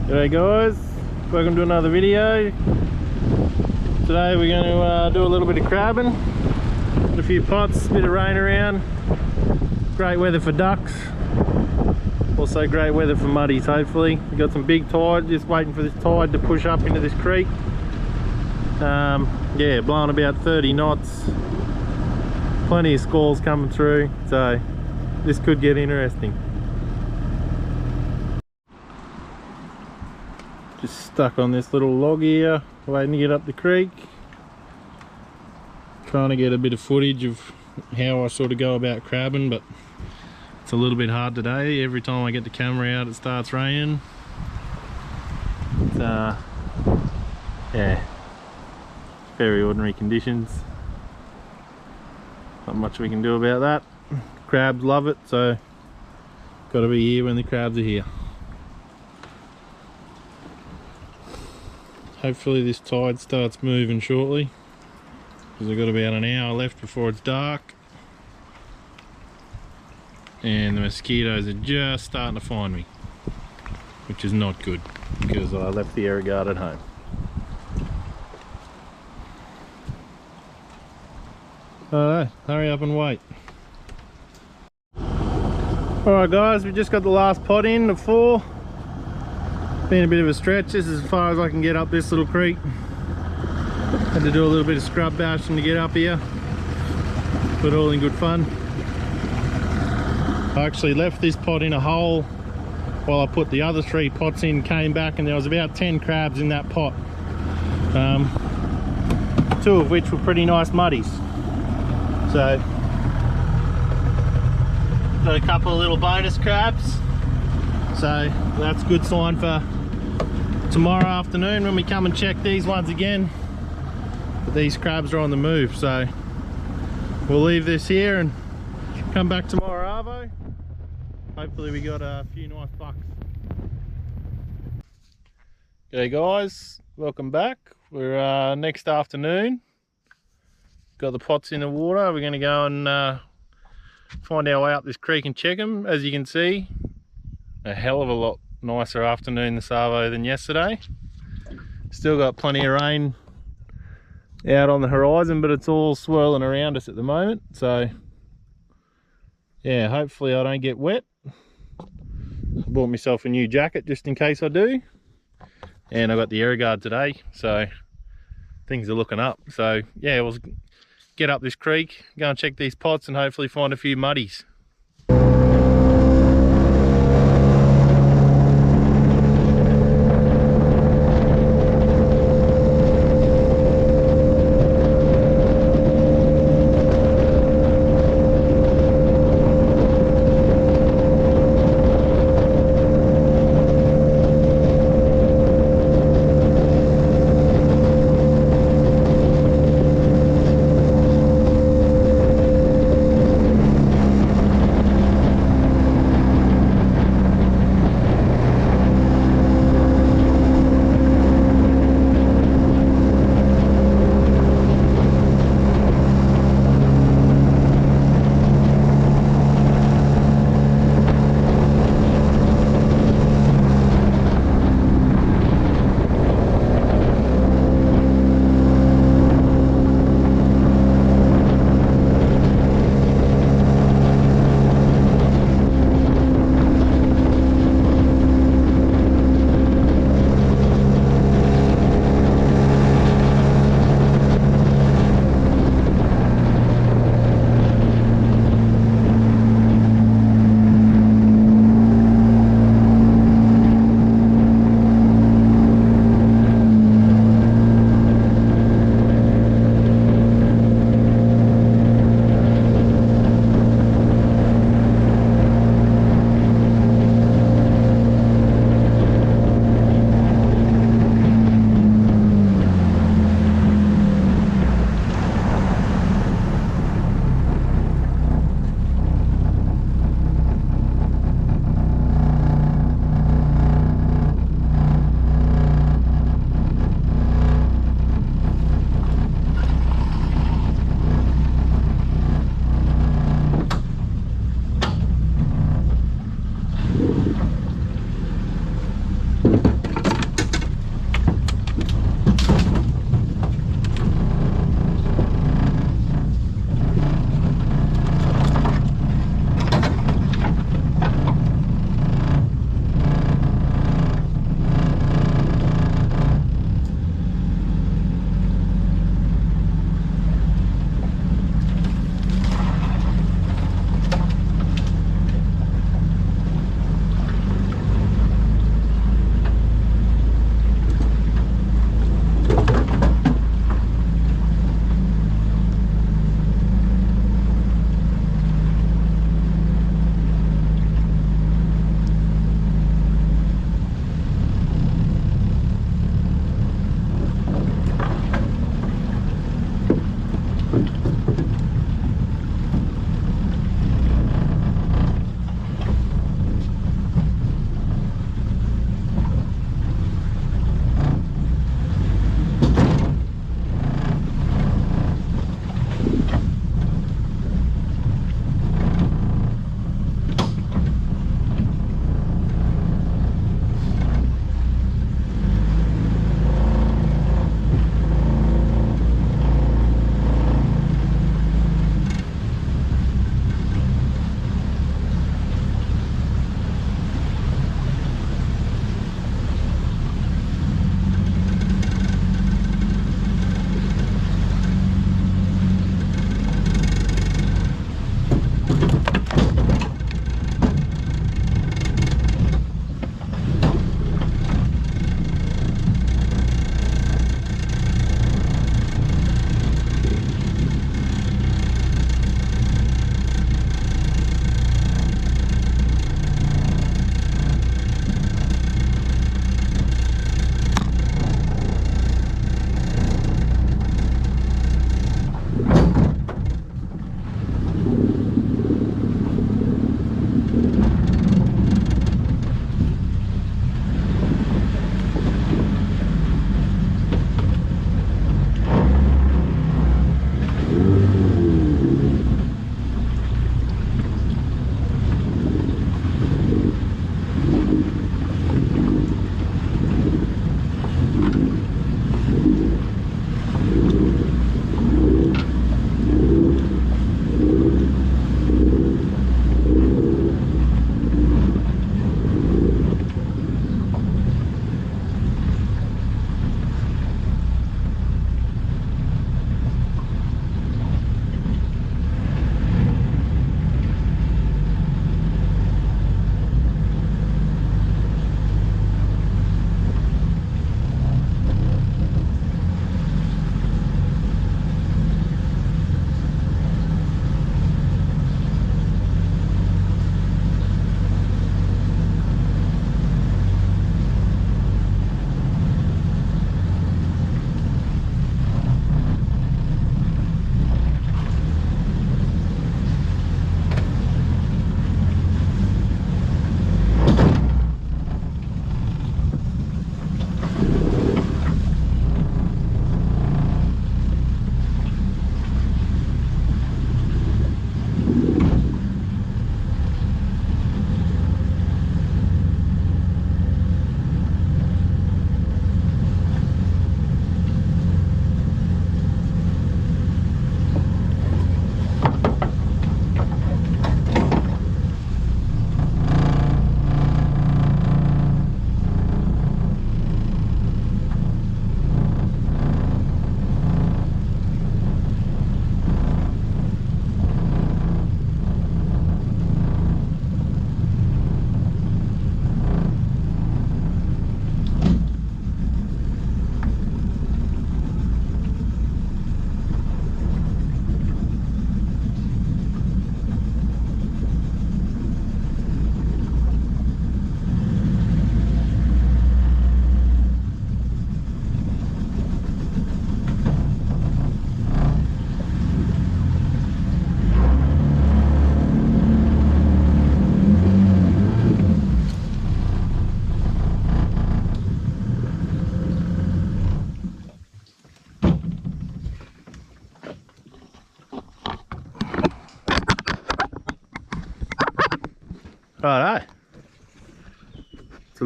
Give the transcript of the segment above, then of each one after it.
G'day guys, welcome to another video. Today we're going to do a little bit of crabbing. Got a few pots, a bit of rain around. Great weather for ducks. Also great weather for muddies, hopefully. We've got some big tide, just waiting for this tide to push up into this creek. Yeah, blowing about 30 knots. Plenty of squalls coming through, so this could get interesting. Just stuck on this little log here, waiting to get up the creek. Trying to get a bit of footage of how I sort of go about crabbing, but it's a little bit hard today. Every time I get the camera out it starts raining. Yeah, very ordinary conditions. Not much we can do about that. Crabs love it, so got to be here when the crabs are here. Hopefully this tide starts moving shortly, because I've got about an hour left before it's dark. And the mosquitoes are just starting to find me, which is not good, because I left the air guard at home. Alright, hurry up and wait. Alright guys, we just got the last pot in of 4. Been a bit of a stretch. This is as far as I can get up this little creek. Had to do a little bit of scrub bashing to get up here, but all in good fun. I actually left this pot in a hole while I put the other 3 pots in, came back, and there was about 10 crabs in that pot. 2 of which were pretty nice muddies. So got a couple of little bonus crabs, so that's a good sign for tomorrow afternoon when we come and check these ones again. But these crabs are on the move, so we'll leave this here and come back tomorrow arvo. Hopefully we got a few nice bucks. G'day guys, welcome back. We're next afternoon. Got the pots in the water. We're going to go and find our way up this creek and check them. As you can see, a hell of a lot nicer afternoon this arvo than yesterday. Still got plenty of rain out on the horizon, but it's all swirling around us at the moment, so yeah, hopefully I don't get wet. I bought myself a new jacket just in case I do, and I got the air guard today, so things are looking up. So yeah, we'll get up this creek, go and check these pots, and hopefully find a few muddies.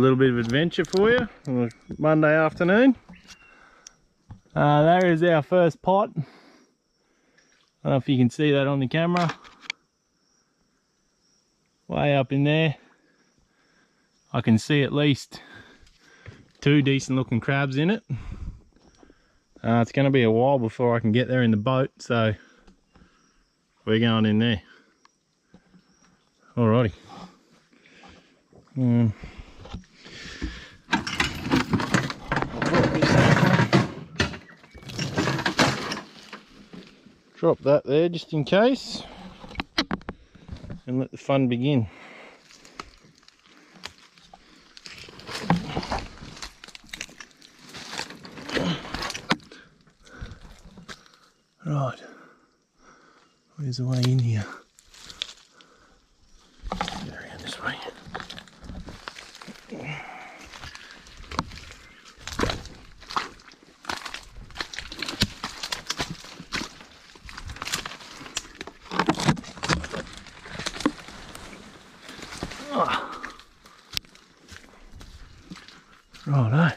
little bit of adventure for you on a Monday afternoon. There is our first pot. I don't know if you can see that on the camera. Way up in there. I can see at least 2 decent looking crabs in it. It's going to be a while before I can get there in the boat, so we're going in there. Alrighty. Drop that there just in case, and let the fun begin. Right, where's the way in here? Get around this way. Oh. Righto.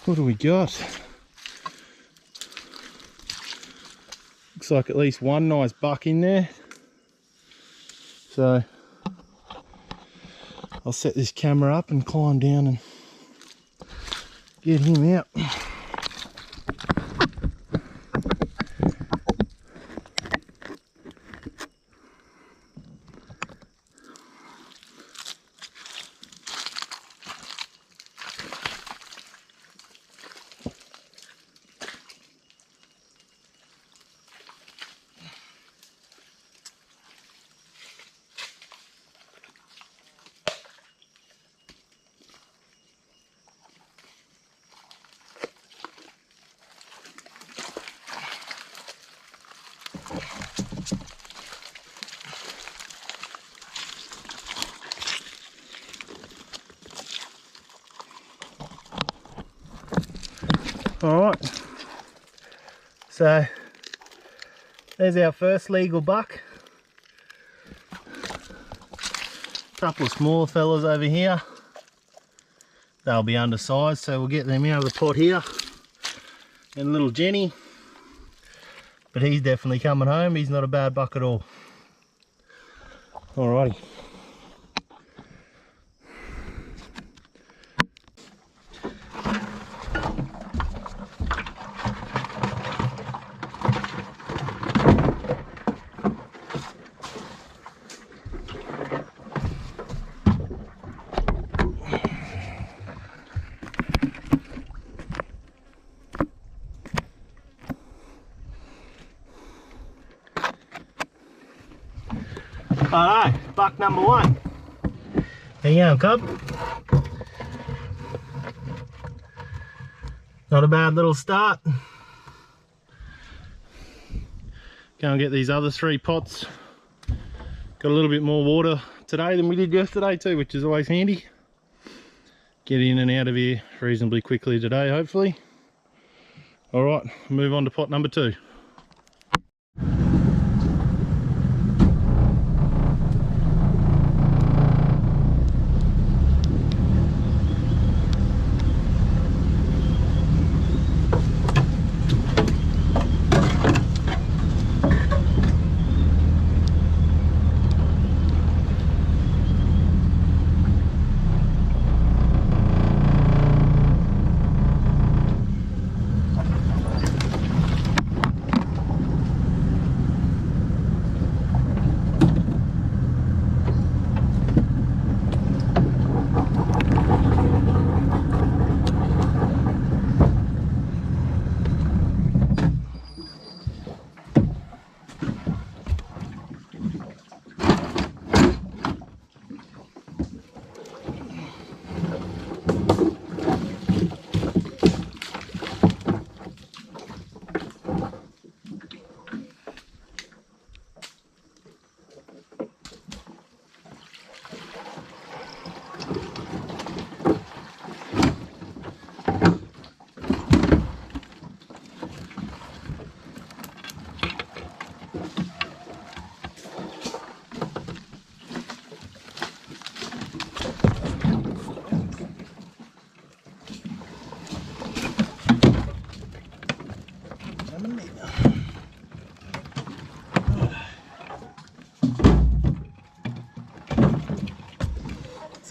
What do we got? Looks like at least one nice buck in there. So I'll set this camera up and climb down and get him out. Alright, so there's our first legal buck. A couple of smaller fellas over here. They'll be undersized, so we'll get them out of the pot here. And little Jenny, but he's definitely coming home. He's not a bad buck at all. Alrighty. Alright, buck number 1. There you go, cub. Not a bad little start. Go and get these other 3 pots. Got a little bit more water today than we did yesterday too, which is always handy. Get in and out of here reasonably quickly today, hopefully. Alright, move on to pot number 2.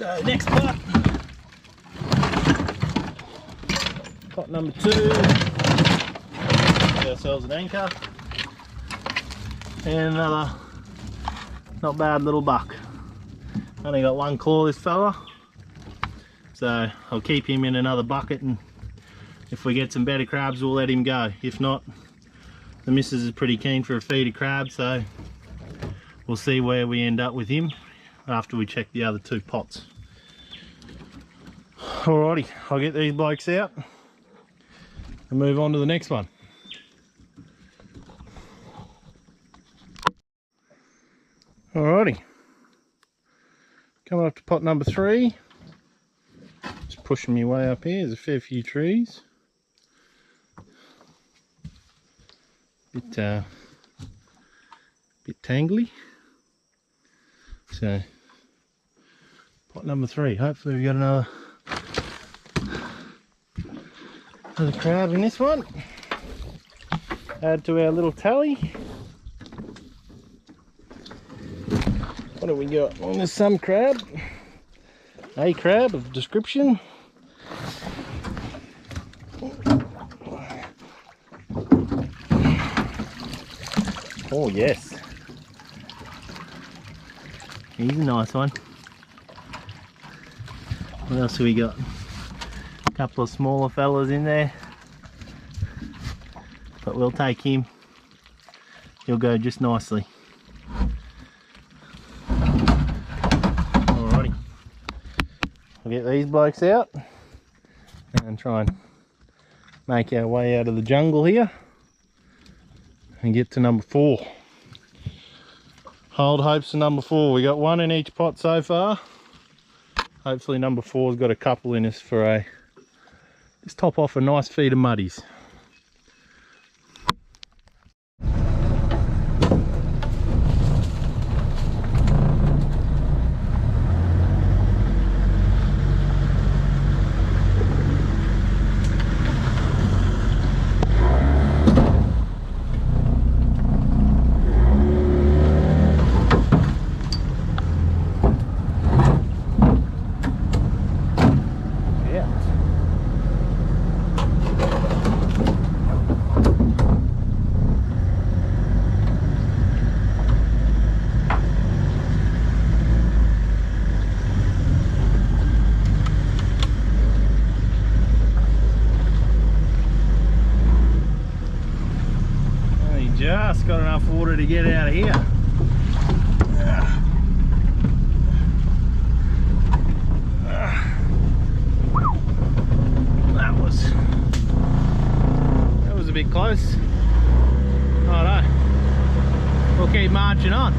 So next pot. Pot number 2. Get ourselves an anchor. And another not bad little buck. Only got one claw, this fella. So I'll keep him in another bucket, and if we get some better crabs we'll let him go. If not, the missus is pretty keen for a feed of crab, so we'll see where we end up with him after we check the other 2 pots. Alrighty, I'll get these blokes out and move on to the next one. Alrighty, coming up to pot number 3. Just pushing my way up here. There's a fair few trees. Bit tangly. So pot number 3. Hopefully we got another crab in this one. Add to our little tally. What do we got? Well, there's some crab. A crab of description. Oh yes. He's a nice one. What else have we got? A couple of smaller fellas in there. But we'll take him. He'll go just nicely. Alrighty. We'll get these blokes out and try and make our way out of the jungle here and get to number 4. Hold hopes for number 4. We got 1 in each pot so far. Hopefully number 4's got a couple in us for a just top off a nice feed of muddies. Just got enough water to get out of here. That was a bit close. Oh no. We'll keep marching on.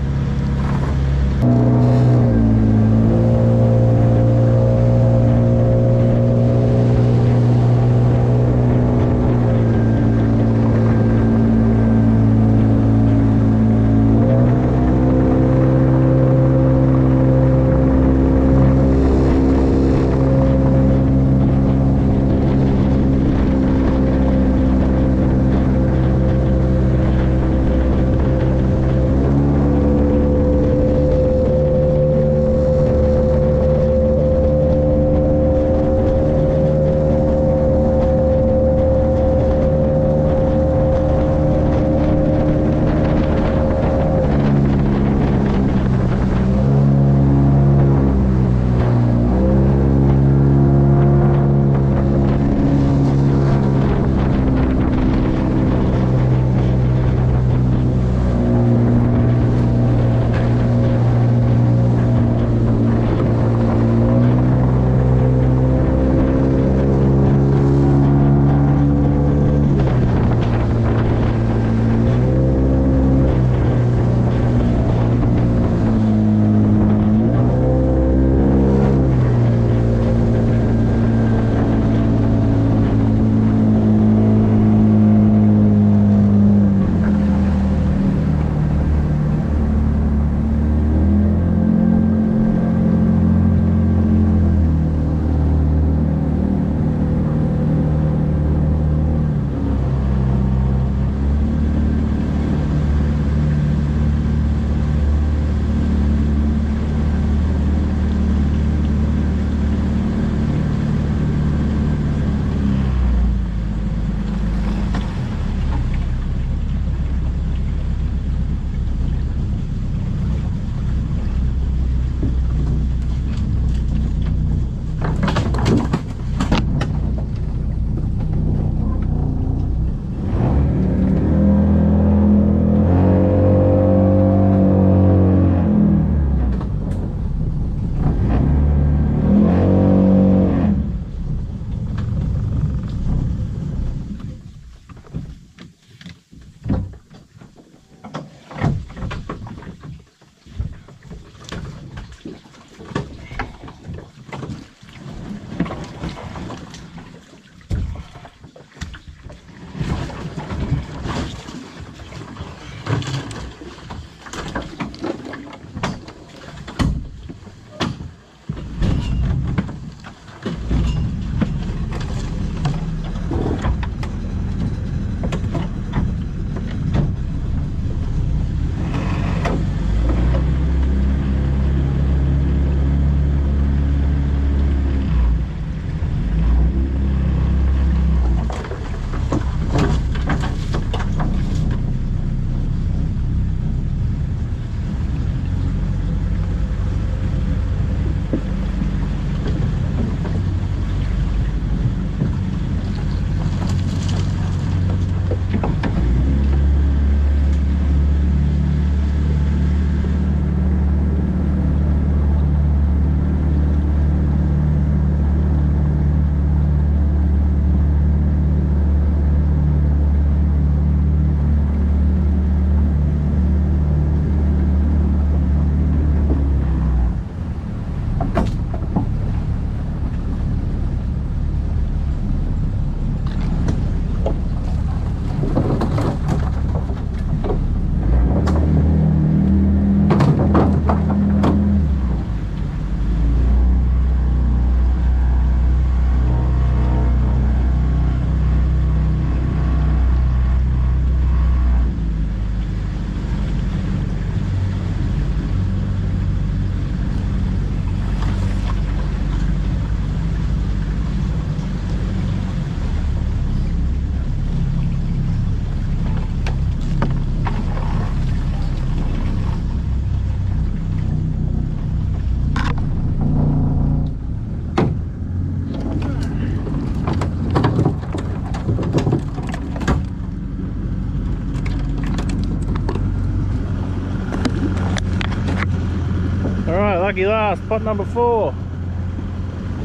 lucky last, pot number 4.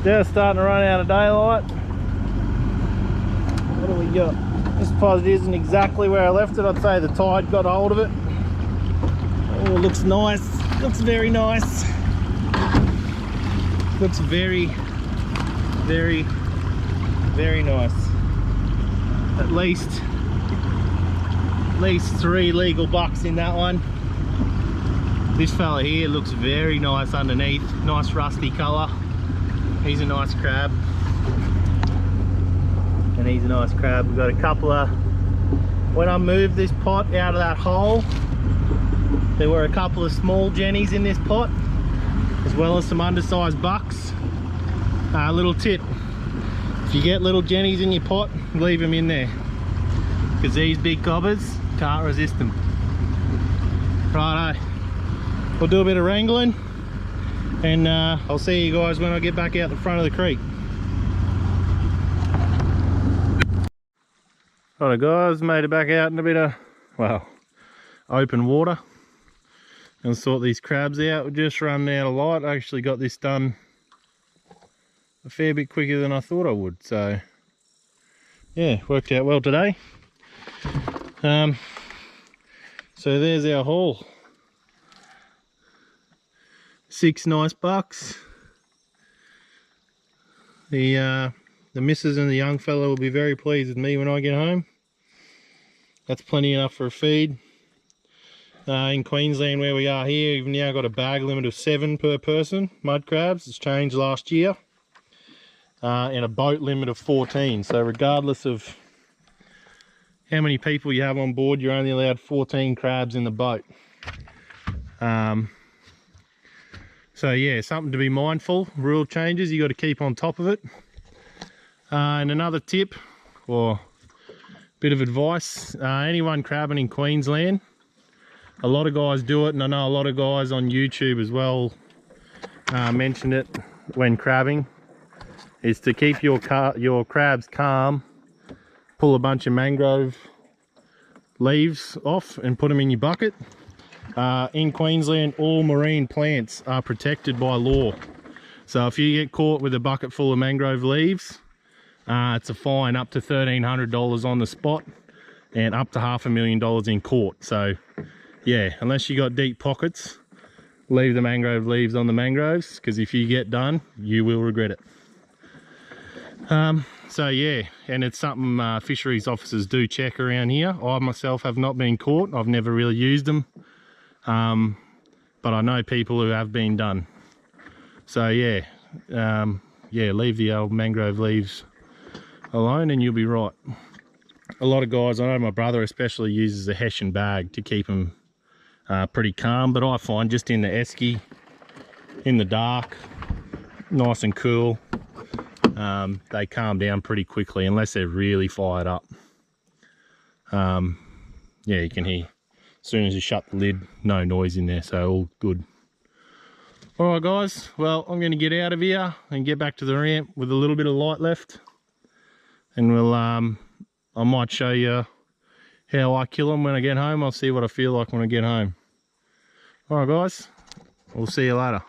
Just starting to run out of daylight. What do we got? This pot isn't exactly where I left it. I'd say the tide got hold of it. Oh, it looks nice. Looks very nice. Looks very, very, very nice. At least 3 legal bucks in that one. This fella here looks very nice underneath. Nice rusty colour. He's a nice crab. And he's a nice crab. We've got a couple of... When I moved this pot out of that hole, there were a couple of small jennies in this pot, as well as some undersized bucks. Little tip, if you get little jennies in your pot, leave them in there, because these big cobbers can't resist them. Righto, we'll do a bit of wrangling, and I'll see you guys when I get back out the front of the creek. Righto guys, made it back out in a bit of, well, open water. And sort these crabs out. We're just running out of light. I actually got this done a fair bit quicker than I thought I would. So yeah, worked out well today. So there's our haul. 6 nice bucks. The missus and the young fella will be very pleased with me when I get home. That's plenty enough for a feed. In Queensland where we are here, we've now got a bag limit of 7 per person, mud crabs. It's changed last year. And a boat limit of 14. So regardless of how many people you have on board, you're only allowed 14 crabs in the boat. So yeah, something to be mindful. Rule changes, you got to keep on top of it. And another tip, or bit of advice, anyone crabbing in Queensland, a lot of guys do it, and I know a lot of guys on YouTube as well mentioned it when crabbing, is to keep your crabs calm. Pull a bunch of mangrove leaves off and put them in your bucket. In Queensland, all marine plants are protected by law. So if you get caught with a bucket full of mangrove leaves, it's a fine up to $1,300 on the spot and up to $500,000 in court. So yeah, unless you got deep pockets, leave the mangrove leaves on the mangroves, because if you get done, you will regret it. So yeah, and it's something fisheries officers do check around here. I myself have not been caught. I've never really used them, but I know people who have been done. So yeah, yeah, leave the old mangrove leaves alone and you'll be right. A lot of guys, I know my brother especially, uses a Hessian bag to keep them pretty calm, but I find just in the esky, in the dark, nice and cool, they calm down pretty quickly unless they're really fired up. Yeah, you can hear, as soon as you shut the lid, no noise in there, so all good. Alright guys, well, I'm going to get out of here and get back to the ramp with a little bit of light left, and we'll I might show you how I kill them when I get home. I'll see what I feel like when I get home. Alright guys, we'll see you later.